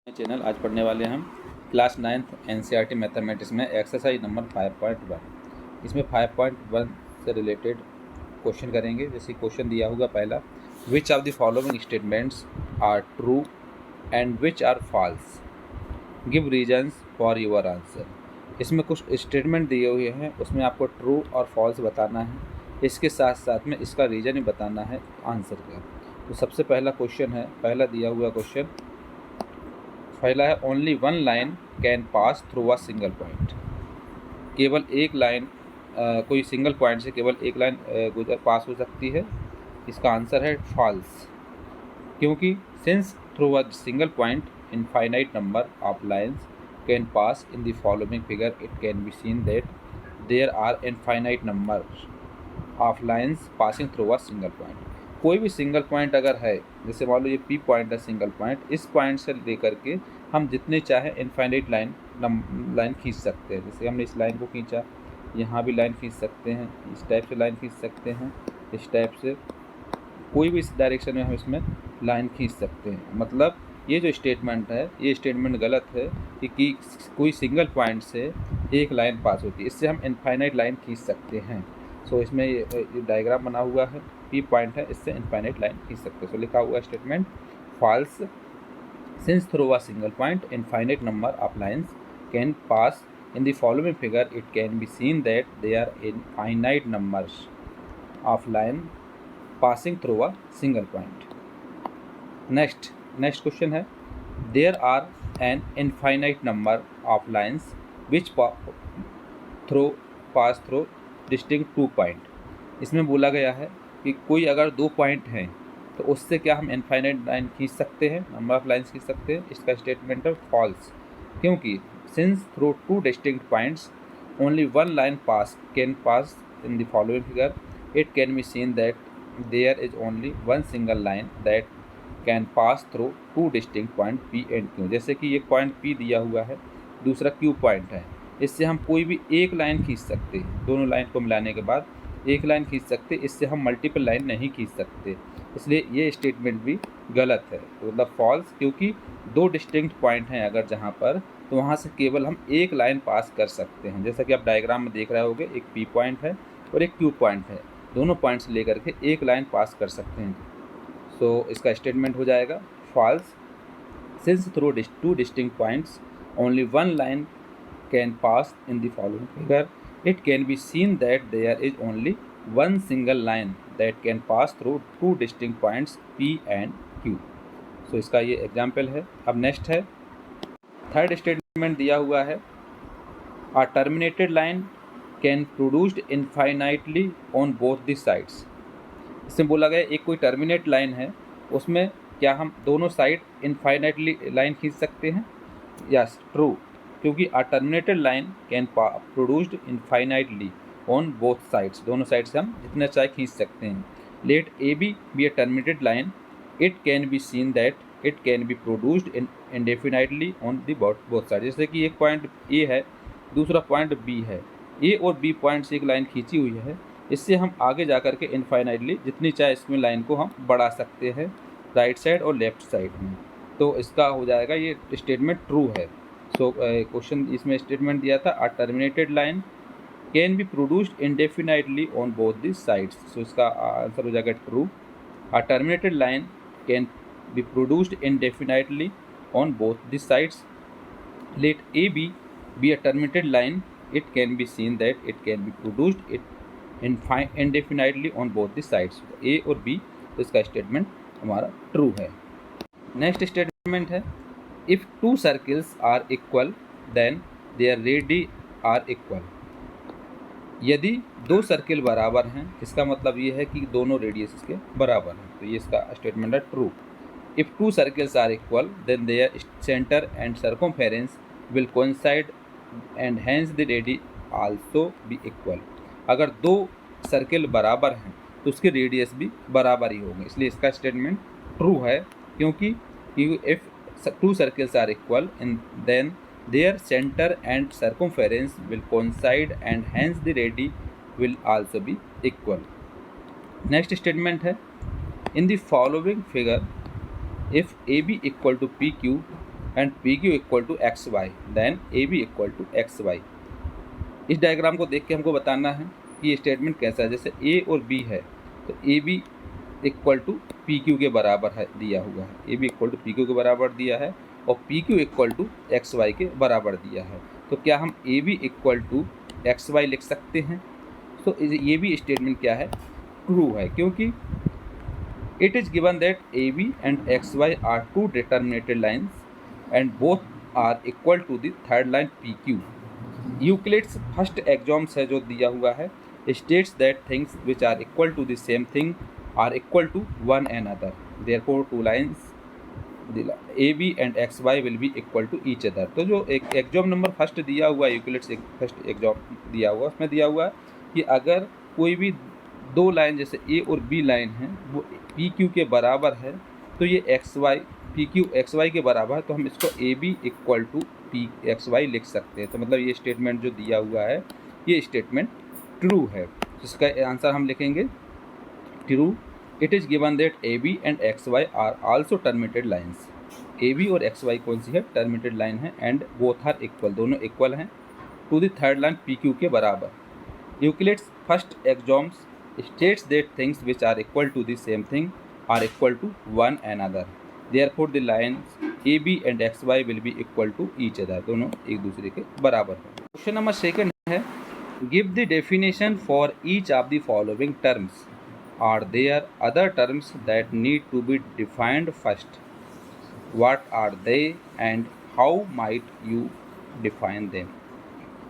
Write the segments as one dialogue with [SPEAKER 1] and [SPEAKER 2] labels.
[SPEAKER 1] Channel आज पढ़ने वाले हम क्लास 9th एनसीईआरटी मैथमेटिक्स में एक्सरसाइज नंबर 5.1। इसमें 5.1 से रिलेटेड क्वेश्चन करेंगे। जैसे क्वेश्चन दिया होगा पहला, which of the following statements are true and which are false, give reasons for your answer. इसमें कुछ स्टेटमेंट दिए हुए हैं, उसमें आपको ट्रू और फॉल्स बताना है, इसके साथ साथ में इसका रीज़न ही बताना है आंसर का। तो सबसे पहला क्वेश्चन है, पहला दिया हुआ क्वेश्चन पहला है, only one line can pass through a single point. केवल एक लाइन कोई सिंगल पॉइंट से केवल एक लाइन पास हो सकती है। इसका आंसर है फॉल्स, क्योंकि since through a single point infinite number of lines can pass in the following figure, it can be seen that there are infinite number of lines passing through a single point. कोई भी single point अगर है, जैसे मान लो ये P point है single point, इस point से लेकर के हम जितने चाहे इनफाइनाइट लाइन खींच सकते हैं। जैसे हमने इस लाइन को खींचा, यहाँ भी लाइन खींच सकते हैं, इस टाइप से लाइन खींच सकते हैं, इस टाइप से कोई भी इस डायरेक्शन में हम इसमें लाइन खींच सकते हैं। मतलब ये जो स्टेटमेंट है, ये स्टेटमेंट गलत है कि कोई सिंगल पॉइंट से एक लाइन पास होती है, इससे हम इनफाइनाइट लाइन खींच सकते हैं। सो इसमें ये डायग्राम बना हुआ है, पी पॉइंट है, इससे इनफाइनाइट लाइन खींच सकते हैं। सो लिखा हुआ statement false, since through a single point infinite number of lines can pass in the following figure, it can be seen that they are infinite numbers of line passing through a single point. Next question है, there are an infinite number of lines which pass through distinct two point. इसमें बोला गया है कि कोई अगर दो point हैं तो उससे क्या हम इनफाइनाइट लाइन खींच सकते हैं, नंबर ऑफ लाइन्स खींच सकते हैं। इसका स्टेटमेंट है फॉल्स, क्योंकि since through two distinct points only one line can pass in the following figure, it can be seen that there is only one single line that can pass through two distinct point P and Q. जैसे कि एक point P दिया हुआ है, दूसरा Q point है, इससे हम कोई भी एक लाइन खींच सकते हैं। दोनों लाइन को मिलाने के बाद एक लाइन खींच सकते, इससे हम मल्टीपल लाइन नहीं खींच सकते। इसलिए ये स्टेटमेंट भी गलत है, मतलब फॉल्स, क्योंकि दो डिस्टिंक्ट पॉइंट हैं अगर जहाँ पर, तो वहाँ से केवल हम एक लाइन पास कर सकते हैं। जैसा कि आप डायग्राम में देख रहे होंगे, एक पी पॉइंट है और एक क्यू पॉइंट है, दोनों पॉइंट्स लेकर के एक लाइन पास कर सकते हैं। सो इसका स्टेटमेंट हो जाएगा false, since through two distinct points only one line can pass in the following figure, it can be seen that there is only one single line that can pass through two distinct points P and Q. So इसका ये example है। अब next है, third statement दिया हुआ है, a terminated line can produced infinitely on both the sides. इसमें बोला गया एक कोई टर्मिनेट लाइन है, उसमें क्या हम दोनों साइड इनफाइनाइटली लाइन खींच सकते हैं? यस, ट्रू, क्योंकि a terminated line can produced infinitely on both sides, दोनों साइड से हम जितना चाहे खींच सकते हैं। Let A B a terminated line, it can be seen that it can be produced indefinitely on the both side. जैसे कि एक पॉइंट ए है, दूसरा पॉइंट बी है, ए और बी पॉइंट से एक लाइन खींची हुई है, इससे हम आगे जा कर के इनफाइनाइटली जितनी चाहे इसमें लाइन को हम बढ़ा सकते हैं, राइट साइड और लेफ्ट साइड में। तो इसका हो जाएगा, ये स्टेटमेंट ट्रू है। सो क्वेश्चन इसमें स्टेटमेंट दिया था, a terminated line can be produced indefinitely on both the sides. So इसका आंसर हो जाएगा true, a terminated line can be produced indefinitely on both the sides. Let A B a terminated line, it can be seen that it can be produced indefinitely on both the sides। A और B, तो इसका statement हमारा true है। Next statement है, if two circles are equal then their radii are equal. यदि दो circle बराबर हैं, इसका मतलब ये है कि दोनों रेडियस इसके बराबर हैं, तो ये इसका स्टेटमेंट है true. If two circles are equal then their centre and circumference will coincide and hence the radii also be equal. अगर दो सर्किल बराबर हैं तो उसके रेडियस भी बराबर ही होंगे, इसलिए इसका स्टेटमेंट ट्रू है, क्योंकि if two circles are equal in then their centre and circumference will coincide and hence the radii will also be equal. Next statement है, in the following figure if A B equal to P Q and P Q equal to X Y then A B equal to X Y. इस diagram को देख के हमको बताना है कि ये स्टेटमेंट कैसा है। जैसे ए और बी है तो A B equal to P Q के बराबर है दिया हुआ है, A B equal to P Q के बराबर दिया है और P Q equal to X Y के बराबर दिया है। तो क्या हम A B equal to X Y लिख सकते हैं? तो ये भी स्टेटमेंट क्या है, ट्रू है, क्योंकि it is given that A B and X Y are two determinated lines and both are equal to the third line P Q. Euclid's first axioms है जो दिया हुआ है, states that things which are equal to the same thing are equal to one an other, therefore two lines A B and X Y will be equal to each other. तो जो एक exam number first दिया हुआ है, Euclid's first exam दिया हुआ, उसमें दिया हुआ है कि अगर कोई भी दो लाइन जैसे ए और बी लाइन है वो पी क्यू के बराबर है तो ये X Y P Q X Y के बराबर है, तो हम इसको A B equal to P X Y लिख सकते हैं। तो मतलब ये स्टेटमेंट जो दिया हुआ है ये स्टेटमेंट ट्रू है। इसका आंसर हम लिखेंगे true. It is given that A B and X Y are also terminated lines. A B और एक्स वाई कौन सी है, टर्मिनेटेड लाइन है, एंड बोथ आर इक्वल, दोनों इक्वल हैं to the third line P Q के बराबर। Euclid's first axioms states that things which are equal to the same thing are equal to one another, therefore the lines AB and XY will be equal to each other, दोनों एक दूसरे के बराबर हैं। Question number second है, give the definition for each of the following terms, are there other terms that need to be defined first, what are they and how might you define them।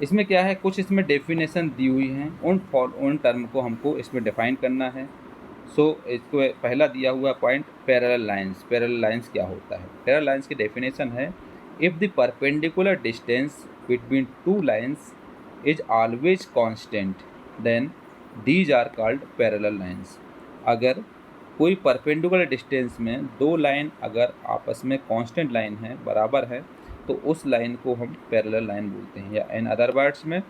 [SPEAKER 1] इसमें क्या है, कुछ इसमें definition दी हुई हैं, उन term को हमको इसमें डिफाइन करना है। सो इसको पहला दिया हुआ point parallel lines. Parallel lines क्या होता है? पैरेलल लाइंस की डेफिनेशन है, if the perpendicular distance between two lines is always constant then these are called parallel lines. अगर कोई परपेंडिकुलर डिस्टेंस में दो लाइन अगर आपस में कांस्टेंट लाइन है, बराबर है, तो उस लाइन को हम पैरेलल लाइन बोलते हैं। या इन अदर वर्ड्स में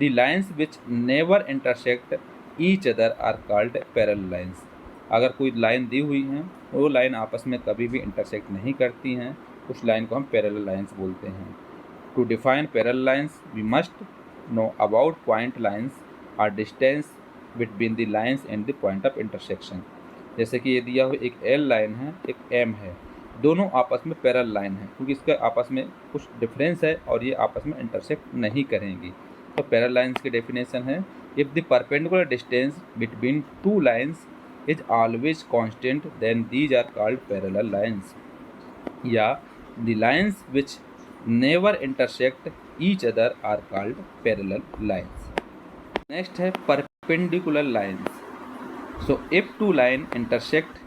[SPEAKER 1] the lines which never intersect each other are called parallel lines. अगर कोई लाइन दी हुई हैं वो लाइन आपस में कभी भी इंटरसेक्ट नहीं करती हैं, उस लाइन को हम पैरेलल लाइंस बोलते हैं। To define parallel lines we must know about point lines or distance between the lines and the point of intersection. जैसे कि ये दिया हुआ एक एल लाइन है, एक एम है, दोनों आपस में पैरेलल लाइन है, क्योंकि इसका आपस में कुछ डिफरेंस है और ये आपस में इंटरसेक्ट नहीं करेंगी। तो पैरेलल लाइंस की डेफिनेशन है, if the perpendicular distance between two lines is always constant then these are called parallel lines, या the lines which never intersect each other are called parallel lines. Next है perpendicular lines. So if two line intersect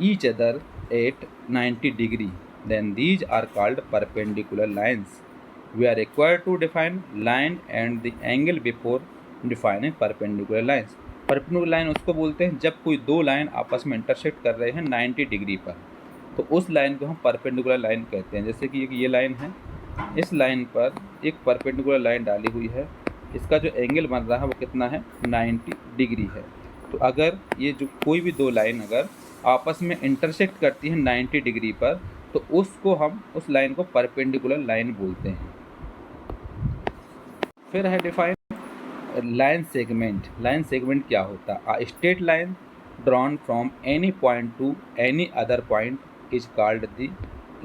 [SPEAKER 1] each other at 90 degree then these are called perpendicular lines. We are required to define line and the angle before defining perpendicular lines. perpendicular line उसको बोलते हैं जब कोई दो line आपस में intersect कर रहे हैं 90 डिग्री पर, तो उस लाइन को हम परपेंडिकुलर लाइन कहते हैं। जैसे कि ये लाइन है, इस लाइन पर एक परपेंडिकुलर लाइन डाली हुई है, इसका जो एंगल बन रहा है वो कितना है, 90 डिग्री है। तो अगर ये जो कोई भी दो लाइन अगर आपस में इंटरसेक्ट करती है 90 डिग्री पर, तो उसको हम उस लाइन को परपेंडिकुलर लाइन बोलते हैं। फिर है define line segment. Line segment क्या होता है? A straight line drawn from any point to any other point is called the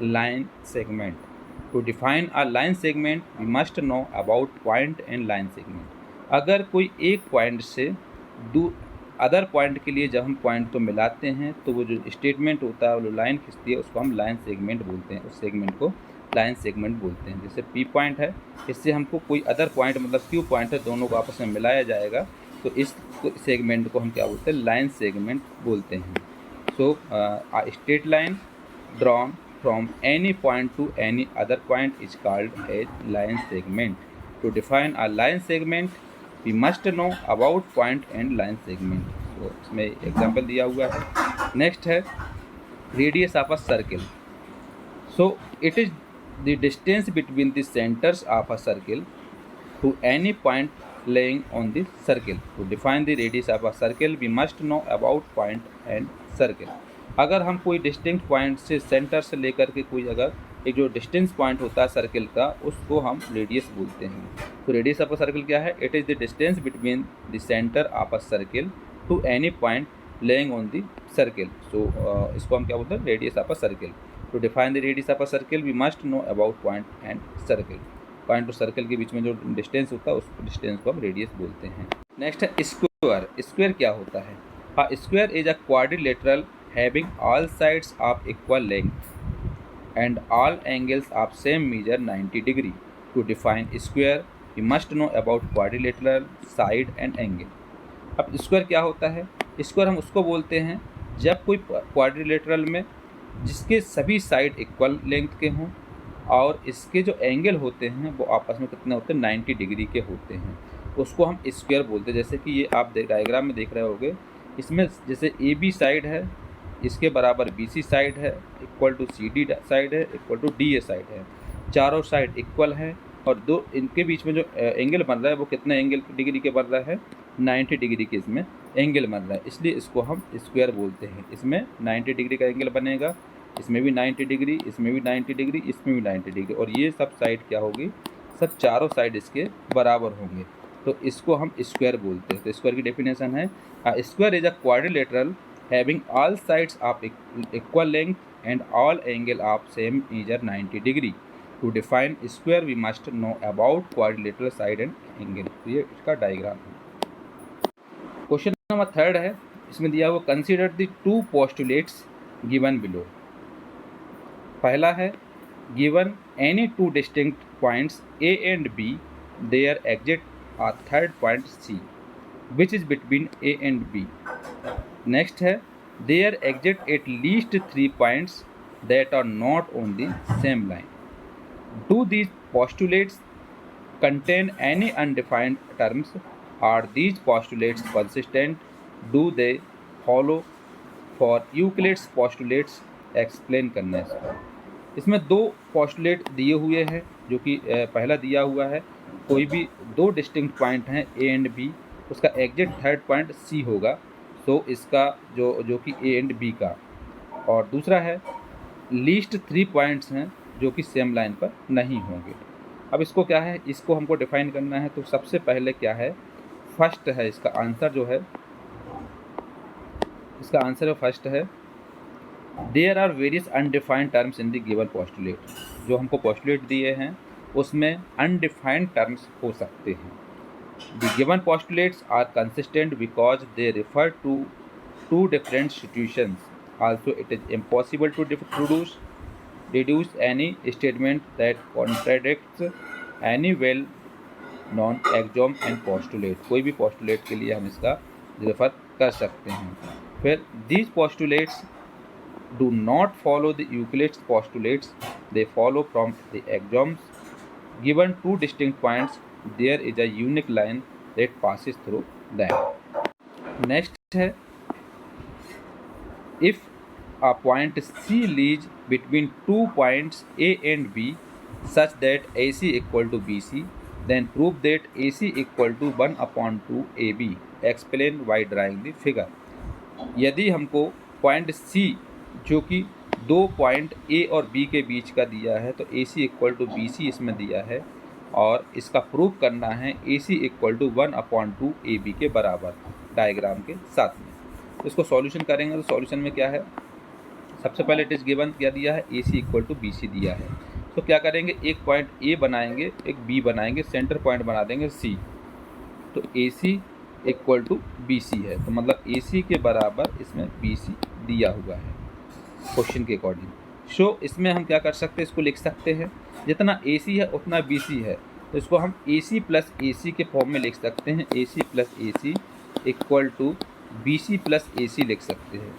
[SPEAKER 1] line segment. To define a line segment we must know about point and line segment. अगर कोई एक point से other point के लिए जब हम point को मिलाते हैं तो वो जो स्टेटमेंट होता है, वो लाइन खिंचती है, उसको हम लाइन सेगमेंट बोलते हैं। उस सेगमेंट को लाइन सेगमेंट बोलते हैं। जैसे पी पॉइंट है, इससे हमको कोई अदर पॉइंट मतलब क्यू पॉइंट है, दोनों को आपस में मिलाया जाएगा, तो इस सेगमेंट को हम क्या बोलते हैं, लाइन सेगमेंट बोलते हैं। So a straight line drawn from any point to any other point is called a line segment. To define a line segment we must know about point and line segment. तो इसमें example दिया हुआ है। Next है radius of a circle. So it is the distance between the centres of a circle to any point laying on the circle. To define the radius of a circle we must know about point and circle. अगर हम कोई distinct point से centre से लेकर के कोई अगर एक जो डिस्टेंस पॉइंट होता है सर्किल का उसको हम रेडियस बोलते हैं। तो रेडियस ऑफ अ सर्किल क्या है? It is the distance between the centre of a circle to any point laying on the circle. So इसको हम क्या बोलते हैं? Radius of a circle. To define the radius of a circle we must know about point and circle. Point और circle के बीच में जो डिस्टेंस होता है उस डिस्टेंस को हम रेडियस बोलते हैं। नेक्स्ट है स्क्वायर। स्क्वायर क्या होता है? A square is a quadrilateral having all sides of equal length and all angles of same measure 90 degree. To define square, we must know about quadrilateral, side and angle. अब square क्या होता है? Square हम उसको बोलते हैं जब कोई क्वाड्रिलेटरल में जिसके सभी साइड इक्वल लेंथ के हों और इसके जो एंगल होते हैं वो आपस में कितने होते हैं? 90 डिग्री के होते हैं, उसको हम स्क्वायर बोलते हैं। जैसे कि ये आप डायग्राम में देख रहे होगे, इसमें जैसे ए बी साइड है, इसके बराबर बी सी साइड है, equal to C D side है, equal to D A side है। चारों साइड इक्वल है और दो इनके बीच में जो एंगल बन रहा है वो कितने एंगल डिग्री के बन रहा है? 90 डिग्री के इसमें एंगल बन रहा है, इसलिए इसको हम स्क्वायर बोलते हैं। इसमें 90 डिग्री का एंगल बनेगा, इसमें भी 90 डिग्री, इसमें भी 90 डिग्री, इसमें भी 90 डिग्री, और ये सब साइड क्या होगी? सब चारों साइड इसके बराबर होंगे, तो इसको हम स्क्वायर बोलते हैं। तो स्क्वायर की डेफिनेशन है square is a quadrilateral having all sides of equal length and all angle of same measure 90 degree. To define square we must know about quadrilateral side and angle. ये इसका diagram है। Question number 3 है, इसमें दिया हुआ consider the two postulates given below. पहला है given any two distinct points A and B, there exist a third point C which is between A and B. Next है there exist at least 3 points that are not on the same line. Do these postulates contain any undefined terms? Are these postulates consistent? Do they follow? For Euclid's postulates explain करना है। इसमें दो postulate दिए हुए हैं, जो कि पहला दिया हुआ है कोई भी दो डिस्टिंक्ट पॉइंट हैं ए एंड बी, उसका एग्जिट थर्ड पॉइंट सी होगा, तो इसका जो कि ए एंड बी का, और दूसरा है लीस्ट 3 पॉइंट्स हैं जो कि सेम लाइन पर नहीं होंगे। अब इसको क्या है, इसको हमको डिफाइन करना है। तो सबसे पहले क्या है, फर्स्ट है इसका आंसर जो है, इसका आंसर फर्स्ट है there are various undefined terms in the given postulate. जो हमको पोस्टुलेट दिए हैं उसमें अनडिफाइंड टर्म्स हो सकते हैं। The given postulates are consistent because they refer to two different situations. Also it is impossible to deduce any statement that contradicts any well known axiom and postulate। कोई भी postulate के लिए हम इसका refer कर सकते हैं। फिर these postulates do not follow the Euclid's postulates, they follow from the axioms। Given two distinct points, there is a unique line that passes through them। Next है if a point C lies between 2 points A and B such that AC equal to BC, then prove that AC equal to 1/2 AB। Explain by drawing the figure। यदि हमको point C जो कि 2 point A और B के बीच का दिया है, तो AC इक्वल टू BC इसमें दिया है और इसका प्रूफ करना है AC इक्वल टू 1/2 AB के बराबर डायग्राम के साथ में। तो इसको सॉल्यूशन करेंगे तो सॉल्यूशन में क्या है, सबसे पहले इट इज़ गिवन क्या दिया है, AC इक्वल टू BC दिया है। तो क्या करेंगे, एक पॉइंट A बनाएंगे, एक B बनाएंगे, सेंटर पॉइंट बना देंगे C। तो AC इक्वल टू BC है, तो मतलब AC के बराबर इसमें BC दिया हुआ है क्वेश्चन के अकॉर्डिंग। सो इसमें हम क्या कर सकते हैं, इसको लिख सकते हैं जितना AC है उतना BC है, तो इसको हम AC प्लस AC के फॉर्म में लिख सकते हैं। AC plus AC equal to BC plus AC लिख सकते हैं।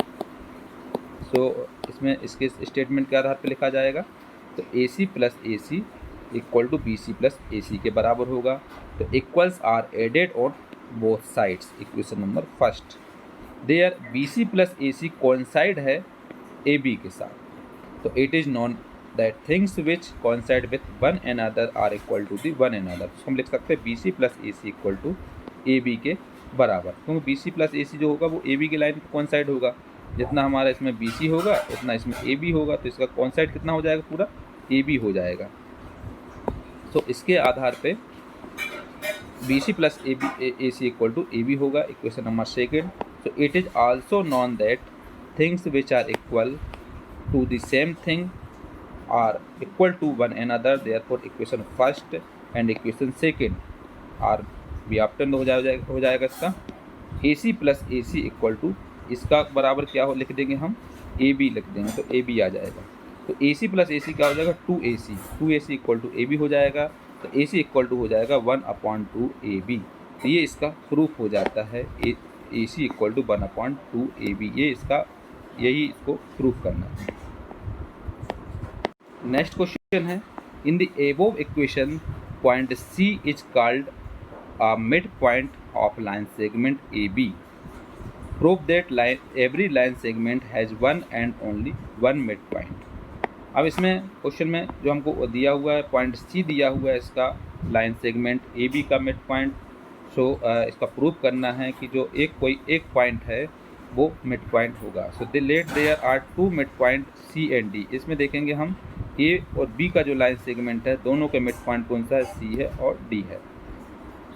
[SPEAKER 1] सो इसमें इसके स्टेटमेंट के आधार पर लिखा जाएगा, तो AC plus AC equal to BC plus AC के बराबर होगा। तो equals are added on both sides, equation number first. There BC plus AC coincide है AB के साथ, तो it is known that things which coincide with one another are equal to the one another. तो हम लिख सकते हैं BC plus AC equal to AB के बराबर, क्योंकि BC प्लस AC जो होगा वो AB की लाइन कोइंसाइड होगा। जितना हमारा इसमें BC होगा उतना इसमें AB होगा, तो इसका कोइंसाइड कितना हो जाएगा, पूरा ए बी हो जाएगा। तो इसके आधार पे B C plus A C equal to A B होगा, equation number second. So it is also known that things which are equal to the same thing are equal to one another, therefore equation first and equation second are be obtained हो जाएगा इसका। A C plus A C equal to, इसका बराबर क्या हो लिख देंगे हम, ए बी लिख देंगे, तो ए बी आ जाएगा। तो ए सी प्लस ए सी क्या हो जाएगा, two A C equal to A B हो जाएगा। तो ए सी इक्वल टू हो जाएगा 1/2 ए बी। तो ये इसका प्रूफ हो जाता है, ए C equal to 1/2 A B. ये इसका, यही इसको प्रूफ करना है। नेक्स्ट क्वेश्चन है, in the above equation point C is called a midpoint of line segment AB. Prove that every line segment has one and only one midpoint. अब इसमें question में जो हमको दिया हुआ है पॉइंट सी दिया हुआ है, इसका लाइन सेगमेंट ए बी का मिड पॉइंट। सो इसका प्रूव करना है कि जो कोई एक पॉइंट है वो मिड पॉइंट होगा। So they let there are two mid point C and D. इसमें देखेंगे हम ए और बी का जो लाइन सेगमेंट है दोनों के मिड पॉइंट कौन सा है, सी है और डी है।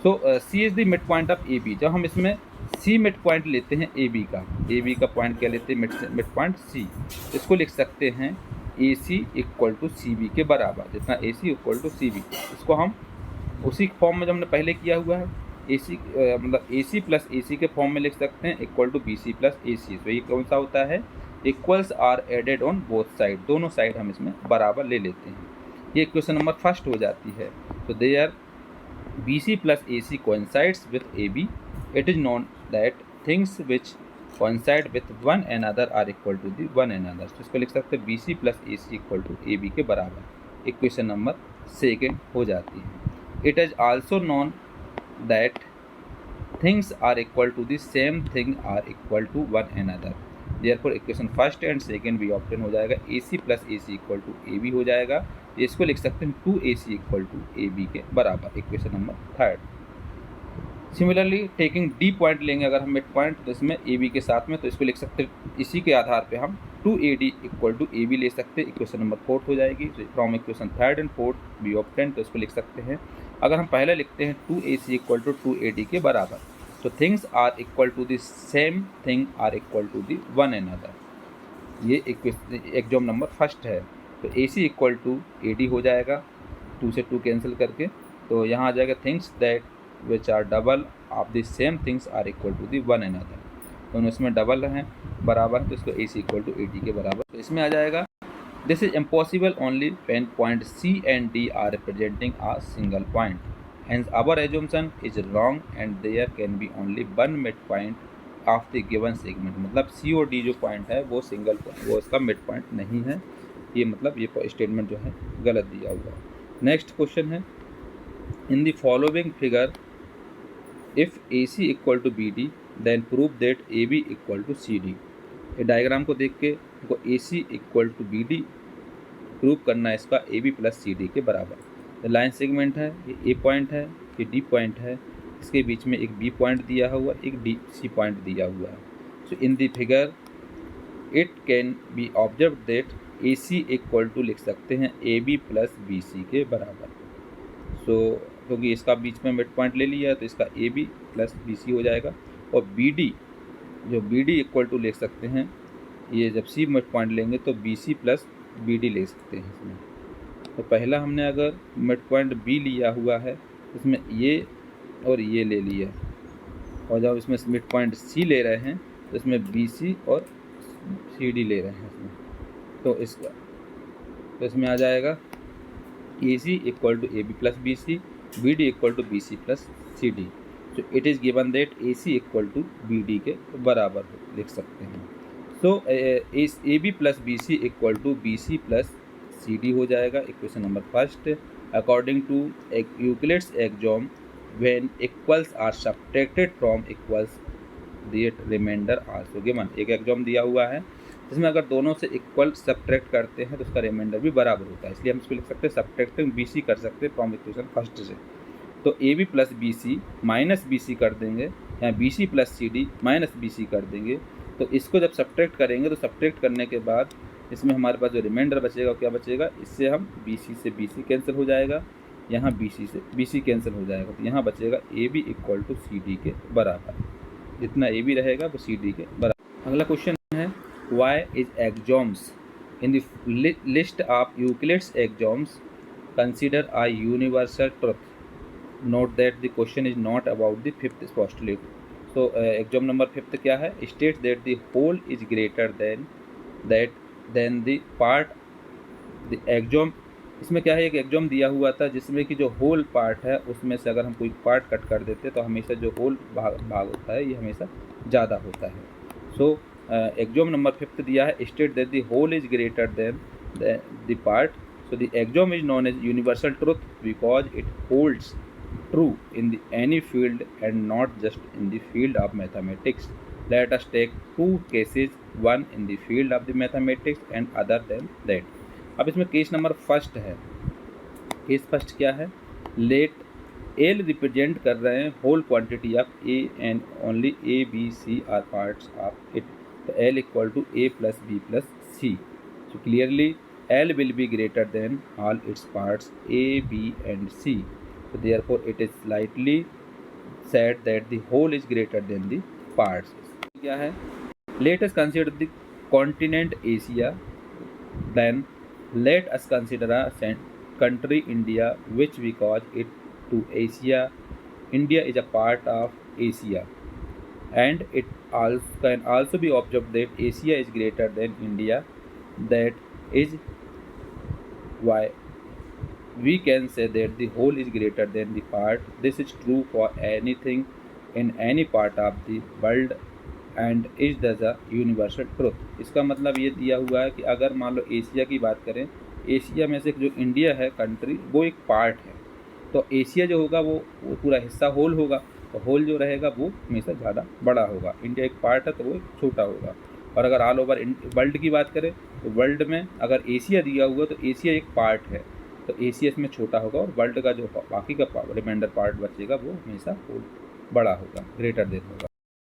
[SPEAKER 1] So C is the mid point of A B. जब हम इसमें सी मिड पॉइंट लेते हैं ए बी का पॉइंट क्या लेते हैं, मिड पॉइंट सी। इसको लिख सकते हैं ए C equal to C B के बराबर, जितना ए C equal to C B. इसको हम उसी फॉर्म में जो हमने पहले किया हुआ है, ए सी मतलब ए सी प्लस ए सी के फॉर्म में लिख सकते हैं, equal to B C plus A C. तो ये कौन सा होता है, equals are added on both side, दोनों साइड हम इसमें बराबर ले लेते हैं। ये इक्वेशन नंबर फर्स्ट हो जाती है। तो they are BC plus AC coincides with AB. It is known that things which coincide with one another are equal to the one another. तो इसको लिख सकते हैं BC plus AC equal to AB के बराबर। इक्वेशन नंबर सेकेंड हो जाती है। It is also known that things are equal to the same thing are equal to one another. Therefore equation first and second भी option हो जाएगा, AC plus AC equal to AB हो जाएगा। इसको लिख सकते हैं 2AC इक्वल टू AB के बराबर, equation number third. Similarly taking D point लेंगे अगर हम मिड पॉइंट, तो इसमें AB के साथ में, तो इसको लिख सकते हैं इसी के आधार पे हम 2AD इक्वल टू AB ले सकते हैं, इक्वेशन नंबर फोर्थ हो जाएगी। From equation third and fourth be obtain, तो इसको लिख सकते हैं, अगर हम पहले लिखते हैं 2AC इक्वल टू 2AD के बराबर, तो things are equal to the same thing are equal to the one another. ये एग्जाम नंबर फर्स्ट है। तो A C equal to A D हो जाएगा, 2 से 2 कैंसिल करके, तो यहाँ आ जाएगा things that which are double of the same things are equal to the one another. दोनों इसमें डबल हैं, बराबर, तो इसको A C equal to A D के बराबर। तो इसमें आ जाएगा this is impossible only when point C and D are representing a single point, hence our assumption is wrong and there can be only one mid point of the given segment. मतलब सी और D जो point है वो single point, वो इसका mid point नहीं है। ये मतलब ये स्टेटमेंट जो है गलत दिया हुआ है। नेक्स्ट क्वेश्चन है, in the following figure if A C equal to B D then prove that A B equal to C D. ये डायग्राम को देख के हमको A C equal to B D prove करना है, इसका A B plus C D के बराबर। तो लाइन सेगमेंट है, ये ए पॉइंट है, ये डी पॉइंट है, इसके बीच में एक बी पॉइंट दिया हुआ, एक डी सी पॉइंट दिया हुआ है। So in the figure it can be observe that A C equal to लिख सकते हैं A B plus B C के बराबर। सो क्योंकि इसका बीच में मिड पॉइंट ले लिया है, तो इसका A B plus B C हो जाएगा। और बी डी, जो बी डी इक्वल टू लिख सकते हैं, ये जब सी मिड पॉइंट लेंगे तो B C plus B D ले सकते हैं इसमें। तो पहला हमने अगर मिड पॉइंट बी लिया हुआ है, इसमें ये और ये ले लिया, और जब इसमें मिड पॉइंट सी ले रहे हैं तो इसमें बी सी और सी डी ले रहे हैं इसमें। तो इसमें आ जाएगा A C equal to A B plus B C, B D equal to B C plus C D. तो it is given that A C equal to B D के बराबर लिख सकते हैं। So A B plus B C equal to B C plus C D हो जाएगा, equation number first. According to Euclid's axiom when equals are subtracted from equals that remainder also given. एक एक्सॉम दिया हुआ है जिसमें अगर दोनों से इक्वल सब्ट्रैक्ट करते हैं तो उसका रिमाइंडर भी बराबर होता है, इसलिए हम इसको लिख सकते हैं सब्ट्रैक्टिंग बी सी कर सकते हैं फ्रॉम इक्वेशन फर्स्ट से। तो A B plus B C minus B C कर देंगे, या B C plus C D minus B C कर देंगे। तो इसको जब सब्ट्रैक्ट करेंगे तो सब्ट्रैक्ट करने के बाद इसमें हमारे पास जो रिमाइंडर बचेगा क्या बचेगा, इससे हम BC से BC कैंसिल हो जाएगा, यहाँ BC से BC कैंसिल हो जाएगा, तो यहाँ बचेगा AB इक्वल टू CD के बराबर। जितना AB रहेगा वो CD के बराबर। अगला क्वेश्चन है why is axioms in the list of Euclid's axioms consider a universal truth, note that the question is not about the fifth postulate. तो एक्सॉम नंबर 5 क्या है, state that the whole is greater than the part. The axiom, इसमें क्या है, एक एक्सॉम दिया हुआ था जिसमें कि जो होल पार्ट है उसमें से अगर हम कोई पार्ट कट कर देते तो हमेशा जो होल भाग होता है ये हमेशा ज़्यादा होता है। सो एक्सॉम नंबर 5 दिया है, state that the whole is greater than the part. So the axiom is known as universal truth because it holds true in any field and not just in the field of mathematics. Let us take two cases, one in the field of the mathematics and other than that. अब इसमें case number first है। Case first क्या है, let L represent कर रहे हैं whole quantity of A and only A B C are parts of it. तो L equal to A plus B plus C. So clearly L will be greater than all its parts A, B and C. So therefore it is slightly said that the whole is greater than the parts. क्या है? Let us consider the continent Asia. Then let us consider a country India, which we call it to Asia. India is a part of Asia, and it can also be observed that Asia is greater than India. That is why we can say that the whole is greater than the part. This is true for anything in any part of the world and is the universal truth. इसका मतलब ये दिया हुआ है कि अगर मान लो Asia की बात करें, एशिया में से जो इंडिया है कंट्री वो एक पार्ट है, तो एशिया जो होगा वो पूरा हिस्सा होल होगा, तो होल जो रहेगा वो हमेशा ज़्यादा बड़ा होगा। इंडिया एक पार्ट है तो वो एक छोटा होगा। और अगर ऑल ओवर वर्ल्ड की बात करें तो वर्ल्ड में अगर एशिया दिया हुआ तो एशिया एक पार्ट है, तो एशिया इसमें छोटा होगा और वर्ल्ड का जो बाकी का रिमाइंडर पार्ट बचेगा वो हमेशा बड़ा होगा, ग्रेटर देन होगा।